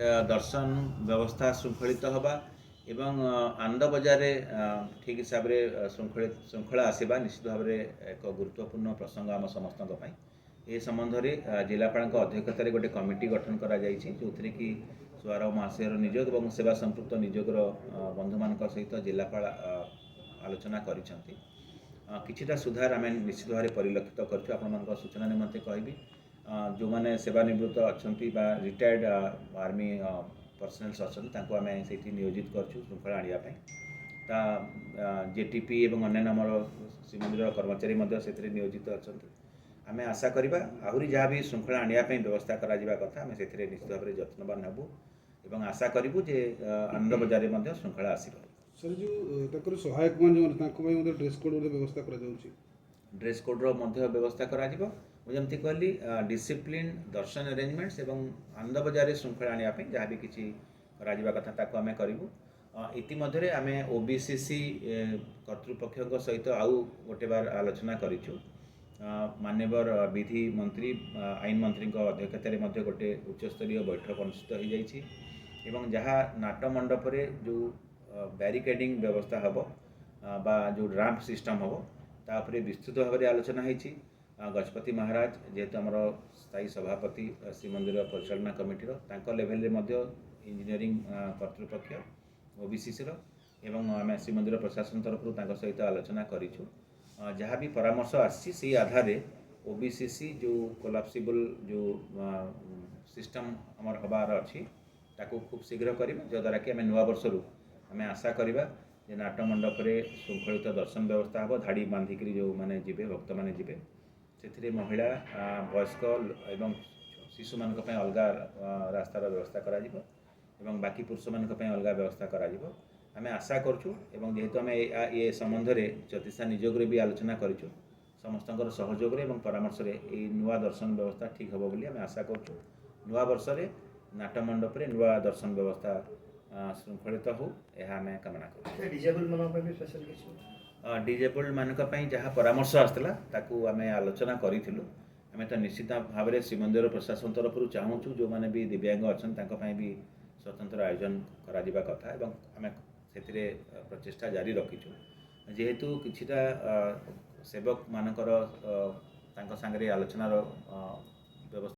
दर्शन व्यवस्था शृंखलित हवा एवं आनंद बजार ठीक हिसाब से श्रृंखला आसवा निश्चित भाव में एक गुरुत्वपूर्ण प्रसंग आम समस्त ए संबंध में जिलापाल अध्यक्षतार गोटे कमिटी गठन कर जो कि स्वार महाशयर निजोग और सेवा संपृक्त निजोगर बंधु मान सहित जिलापाल आलोचना कर सुधार आम निश्चित भाव में परिलक्षित कर सूचना निमंते कहबी जो मैंने सेवानिवृत्त अच्छा रिटायर्ड आर्मी पर्सनल्स अच्छा आम से नियोजित करूँ श्रृंखला आने जेटीपी और अन्य श्रीमंदिर कर्मचारी से नियोजित अच्छा आम आशा करवा आहरी जहाँ भी श्रृंखला आने व्यवस्था करा कथा आम से निश्चित भाव में यत्नवान हबू और आशा करूँ जे आनंद बजार में श्रृंखला आसब। सर जो सहायक मान ड्रेस कोड व्यवस्था ड्रेस कोड्र व्यवस्था करमती कहली डिसिप्लिन दर्शन अरेंजमेंट्स और आनंद बजार श्रृंखला आने जहाँ भी किसी कथा आम करूँ इतिमध्य आम ओबीसीसी कर्तृपक्ष सहित आउ गोटे बार आलोचना करूँ माननीय विधि मंत्री आईन मंत्री अध्यक्षतार गोटे उच्चस्तरीय बैठक अनुष्ठित हो जहाँ नाट मंडप जो बैरिकेडिंग व्यवस्था हम बा जो रैंप सिस्टम हम तापर विस्तृत भाव में आलोचना होती गजपति महाराज जेहेतु आमर स्थायी सभापति श्रीमंदिर परिचालना कमिटीर लेवल इंजीनियरिंग कर्तृपक्ष ओबीसीसी एवं आम श्रीमंदिर प्रशासन तरफ सहित आलोचना करूँ जहाँ भी परामर्श आसी आधार ओबीसीसी जो कोलाप्सिबल जो सिस्टम आमर हबार अच्छी ताकू खूब शीघ्र करें जद्वारा कि आम नुआ वर्ष आम आशा करवा जे नाट मंडप श्रृंखलित दर्शन व्यवस्था हम धाड़ी बांधिक जो मैंने जी भक्त मैंने जी से महिला वयस्क एवं शिशु मान अलग रास्तार व्यवस्था करा एवं बाकी पुरुष मान अलग व्यवस्था करा आम आशा करूँ जेहेतु आम ये संबंध में ज्योतिषा निजोग भी आलोचना करूँ समस्त सहयोग और परामर्श नुआ दर्शन व्यवस्था ठीक हम बोली आम आशा करूँ नुआ वर्ष नाट मंडप नुआ दर्शन व्यवस्था श्रृंखलित हो यह आम कामना कर डिजेबल्ड मान जहाँ परामर्श आसला आम आलोचना करूँ आम तो निश्चित भाव में श्रीमंदिर प्रशासन तरफ चाहूँ जो मैंने भी दिव्यांग अच्छा भी स्वतंत्र आयोजन करा कथा आम से प्रचेषा जारी रखीचु जेहेतु किछिटा सेवक मानकर आलोचनार व्यवस्था